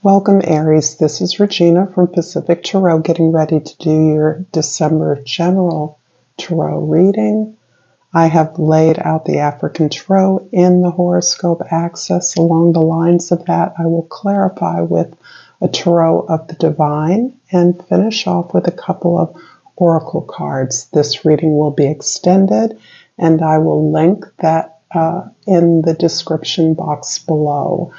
Welcome, Aries. This is Regina from Pacific Tarot, getting ready to do your December general tarot reading. I have laid out the African tarot in the horoscope axis. Along the lines of that, I will clarify with a tarot of the divine and finish off with a couple of oracle cards. This reading will be extended, and I will link that in the description box below.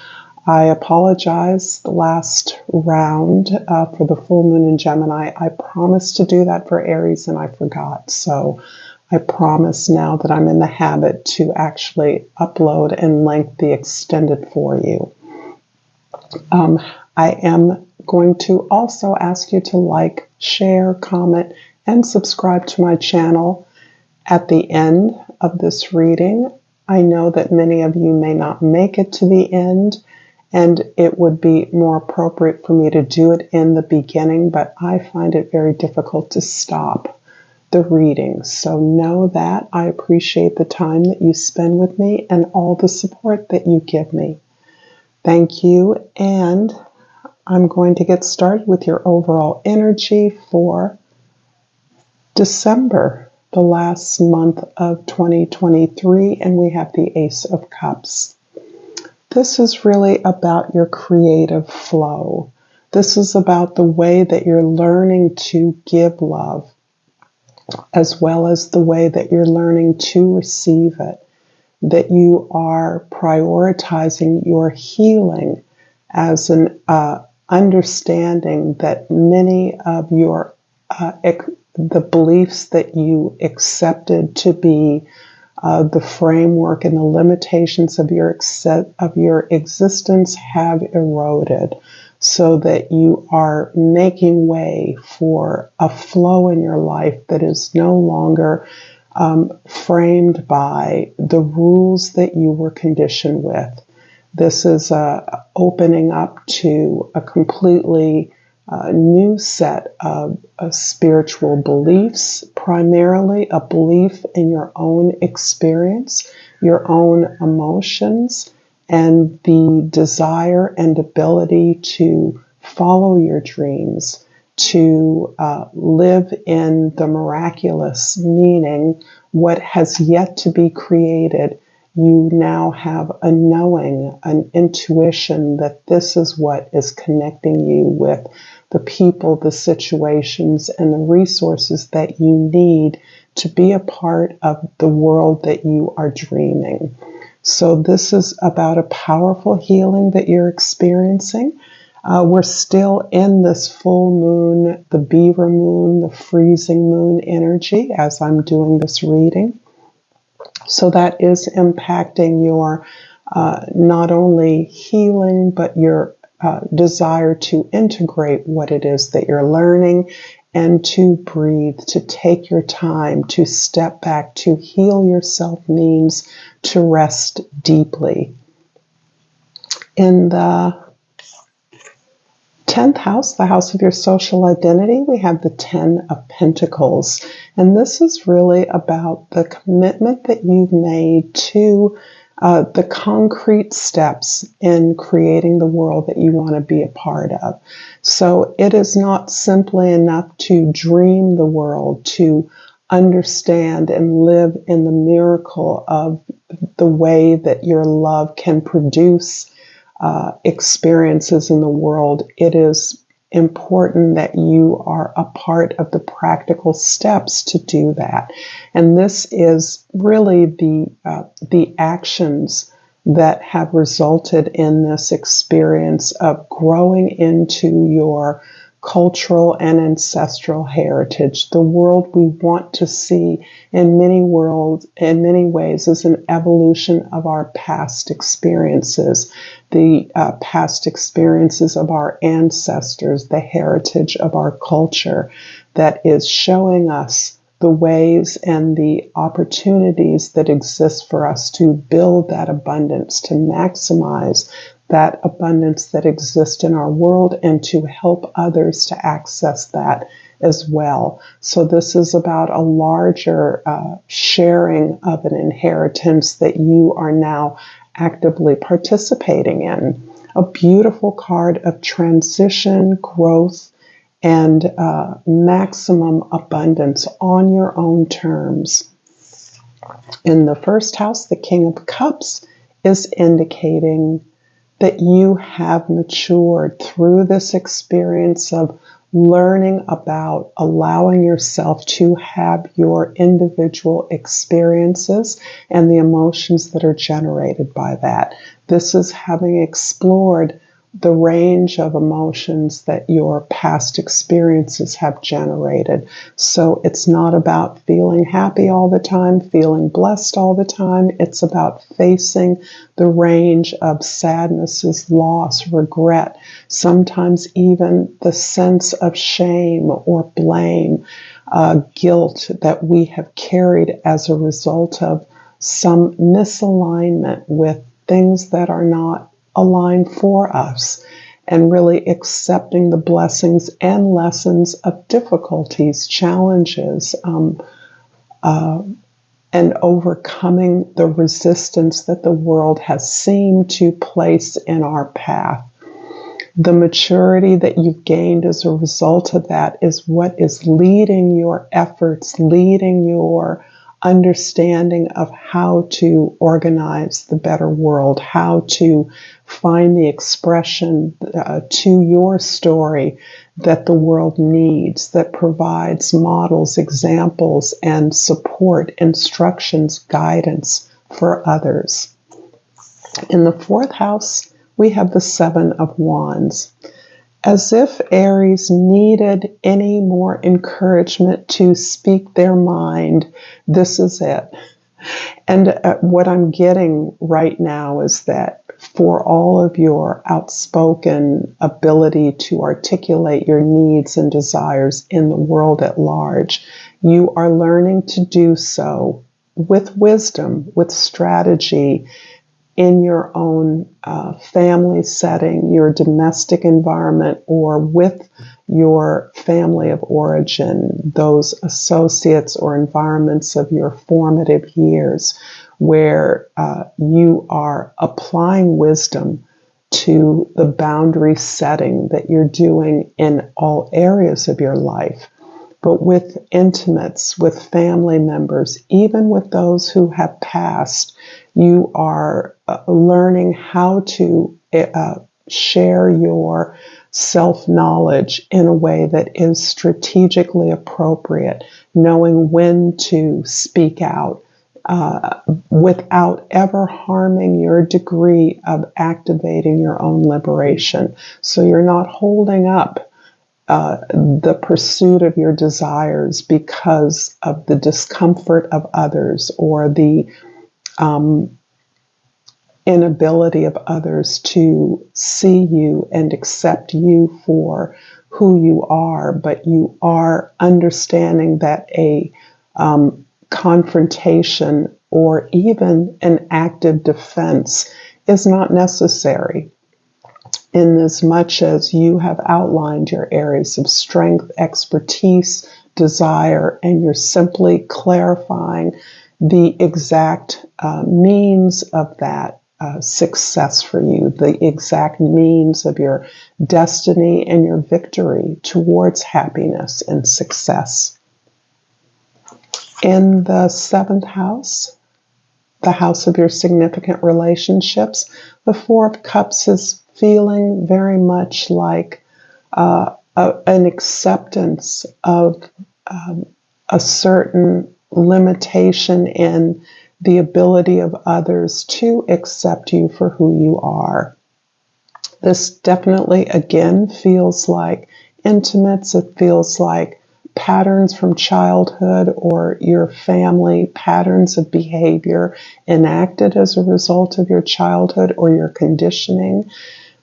I apologize the last round for the full moon in Gemini. I promised to do that for Aries and I forgot. So I promise now that I'm in the habit to actually upload and link the extended for you. I am going to also ask you to like, share, comment, and subscribe to my channel at the end of this reading. I know that many of you may not make it to the end, and it would be more appropriate for me to do it in the beginning, but I find it very difficult to stop the reading. So know that I appreciate the time that you spend with me and all the support that you give me. Thank you, and I'm going to get started with your overall energy for December, the last month of 2023, and we have the Ace of Cups. This is really about your creative flow. This is about the way that you're learning to give love, as well as the way that you're learning to receive it, that you are prioritizing your healing as an understanding that many of your the beliefs that you accepted to be the framework and the limitations of your existence have eroded, so that you are making way for a flow in your life that is no longer framed by the rules that you were conditioned with. This is opening up to a completely new set of spiritual beliefs, primarily a belief in your own experience, your own emotions, and the desire and ability to follow your dreams, to live in the miraculous, meaning what has yet to be created. You now have a knowing, an intuition that this is what is connecting you with the people, the situations, and the resources that you need to be a part of the world that you are dreaming. So this is about a powerful healing that you're experiencing. We're still in this full moon, the beaver moon, the freezing moon energy as I'm doing this reading. So that is impacting your not only healing, but your desire to integrate what it is that you're learning and to breathe, to take your time, to step back, to heal yourself means to rest deeply. In the 10th house, the house of your social identity, we have the 10 of Pentacles. And this is really about the commitment that you've made to the concrete steps in creating the world that you want to be a part of. So it is not simply enough to dream the world, to understand and live in the miracle of the way that your love can produce experiences in the world. It is important that you are a part of the practical steps to do that. And this is really the actions that have resulted in this experience of growing into your cultural and ancestral heritage. The world we want to see in many ways is an evolution of our past experiences, the past experiences of our ancestors, the heritage of our culture that is showing us the ways and the opportunities that exist for us to build that abundance, to maximize that abundance that exists in our world, and to help others to access that as well. So this is about a larger sharing of an inheritance that you are now actively participating in. a beautiful card of transition, growth, and maximum abundance on your own terms. In the first house, the King of Cups is indicating that you have matured through this experience of learning about allowing yourself to have your individual experiences and the emotions that are generated by that. This is having explored the range of emotions that your past experiences have generated. So it's not about feeling happy all the time, feeling blessed all the time. It's about facing the range of sadnesses, loss, regret, sometimes even the sense of shame or blame, guilt that we have carried as a result of some misalignment with things that are not aligned for us, and really accepting the blessings and lessons of difficulties, challenges, and overcoming the resistance that the world has seemed to place in our path. The maturity that you've gained as a result of that is what is leading your efforts, leading your understanding of how to organize the better world, how to find the expression to your story that the world needs, that provides models, examples, and support, instructions, guidance for others. In the fourth house, we have the Seven of Wands. As if Aries needed any more encouragement to speak their mind, this is it. And what I'm getting right now is that for all of your outspoken ability to articulate your needs and desires in the world at large, you are learning to do so with wisdom, with strategy, in your own family setting, your domestic environment, or with your family of origin, those associates or environments of your formative years, where you are applying wisdom to the boundary setting that you're doing in all areas of your life. But with intimates, with family members, even with those who have passed, you are learning how to share your self-knowledge in a way that is strategically appropriate, knowing when to speak out without ever harming your degree of activating your own liberation. So you're not holding up the pursuit of your desires because of the discomfort of others or the inability of others to see you and accept you for who you are, but you are understanding that a confrontation or even an active defense is not necessary, in as much as you have outlined your areas of strength, expertise, desire, and you're simply clarifying the exact means of that success for you, the exact means of your destiny and your victory towards happiness and success. In the seventh house, the house of your significant relationships, the Four of Cups is feeling very much like an acceptance of a certain limitation in the ability of others to accept you for who you are. This definitely, again, feels like intimates. It feels like patterns from childhood or your family, patterns of behavior enacted as a result of your childhood or your conditioning,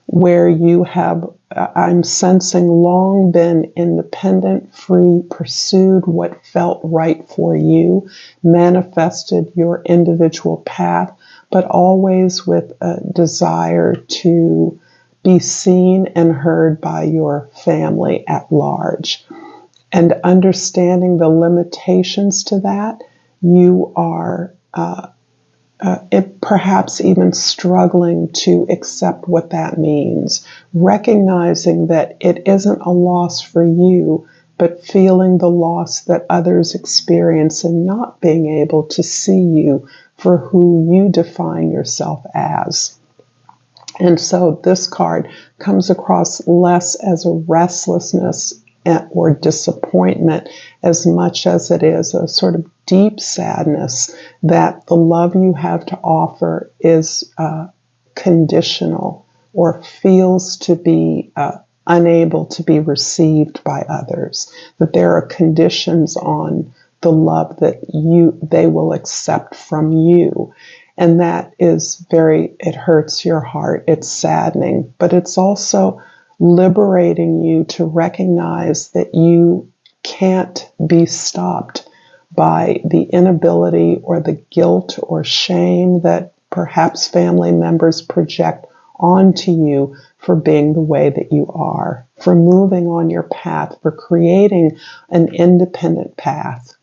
where you have, I'm sensing, long been independent, free, pursued what felt right for you, manifested your individual path, but always with a desire to be seen and heard by your family at large. And understanding the limitations to that, you are it perhaps even struggling to accept what that means, recognizing that it isn't a loss for you, but feeling the loss that others experience and not being able to see you for who you define yourself as. And so this card comes across less as a restlessness or disappointment as much as it is a sort of deep sadness that the love you have to offer is conditional or feels to be unable to be received by others, that there are conditions on the love that they will accept from you. And that is it hurts your heart. It's saddening, but it's also liberating you to recognize that you can't be stopped by the inability or the guilt or shame that perhaps family members project onto you for being the way that you are, for moving on your path, for creating an independent path.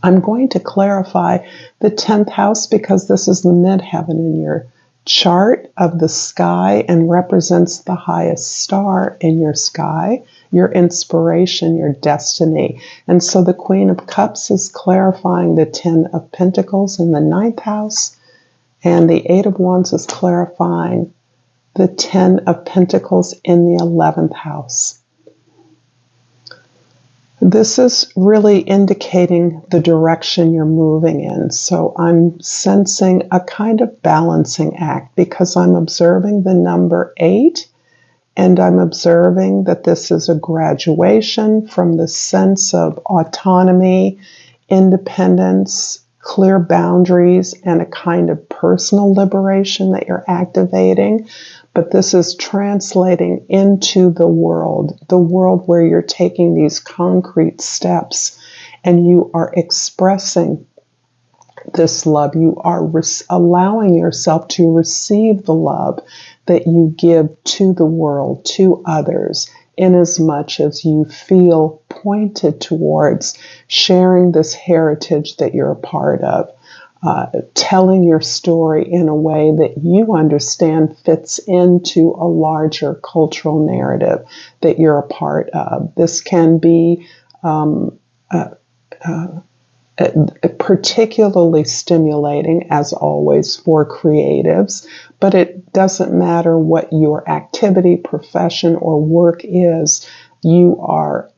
I'm going to clarify the 10th house because this is the midheaven in your chart of the sky and represents the highest star in your sky, your inspiration, your destiny. And so the Queen of Cups is clarifying the 10 of Pentacles in the 9th house, and the 8 of Wands is clarifying the 10 of Pentacles in the 11th house. This is really indicating the direction you're moving in. So I'm sensing a kind of balancing act because I'm observing the number 8 and I'm observing that this is a graduation from the sense of autonomy, independence, clear boundaries, and a kind of personal liberation that you're activating. But this is translating into the world where you're taking these concrete steps and you are expressing this love. You are allowing yourself to receive the love that you give to the world, to others, inasmuch as you feel pointed towards sharing this heritage that you're a part of. Telling your story in a way that you understand fits into a larger cultural narrative that you're a part of. This can be particularly stimulating, as always, for creatives, but it doesn't matter what your activity, profession, or work is, you are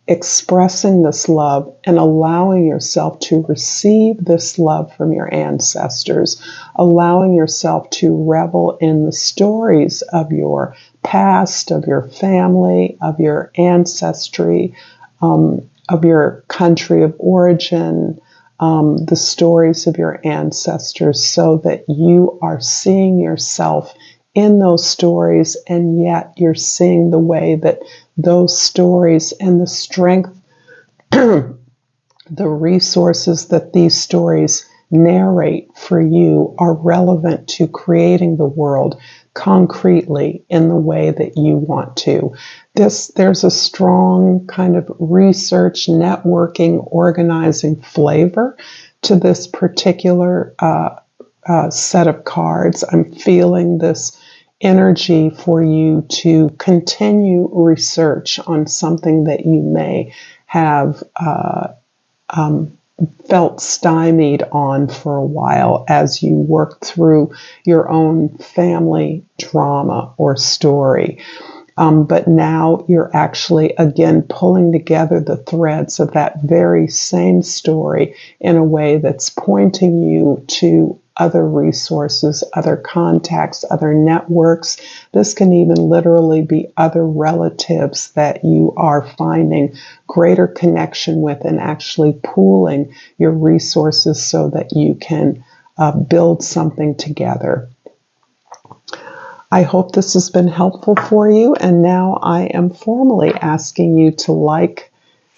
expressing this love and allowing yourself to receive this love from your ancestors, allowing yourself to revel in the stories of your past, of your family, of your ancestry, of your country of origin, the stories of your ancestors, so that you are seeing yourself in those stories, and yet you're seeing the way that those stories and the strength, the resources that these stories narrate for you are relevant to creating the world concretely in the way that you want to. There's a strong kind of research, networking, organizing flavor to this particular set of cards. I'm feeling this energy for you to continue research on something that you may have felt stymied on for a while as you work through your own family drama or story. But now you're actually, again, pulling together the threads of that very same story in a way that's pointing you to other resources, other contacts, other networks. This can even literally be other relatives that you are finding greater connection with and actually pooling your resources so that you can build something together. I hope this has been helpful for you, and now I am formally asking you to like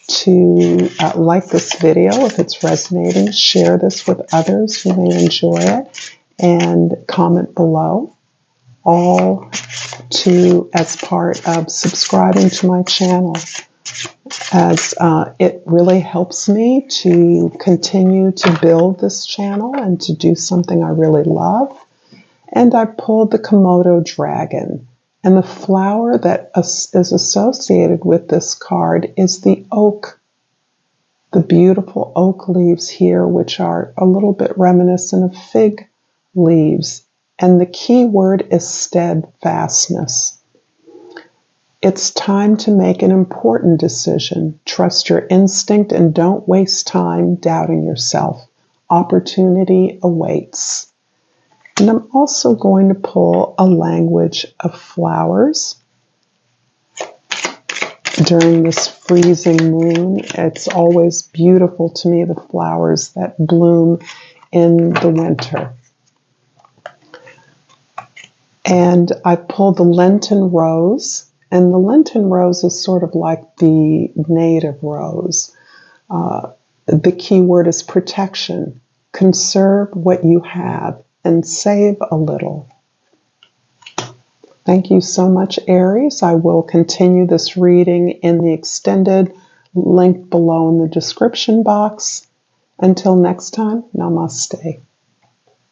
this video if it's resonating, share this with others who may enjoy it, and comment below, all as part of subscribing to my channel. as it really helps me to continue to build this channel and to do something I really love. And I pulled the Komodo dragon. And the flower that is associated with this card is the oak. The beautiful oak leaves here, which are a little bit reminiscent of fig leaves. And the key word is steadfastness. It's time to make an important decision. Trust your instinct and don't waste time doubting yourself. Opportunity awaits. And I'm also going to pull a language of flowers. During this freezing moon, it's always beautiful to me, the flowers that bloom in the winter. And I pulled the Lenten rose, and the Lenten rose is sort of like the native rose. The key word is protection. Conserve what you have and save a little. Thank you so much, Aries. I will continue this reading in the extended link below in the description box. Until next time, namaste.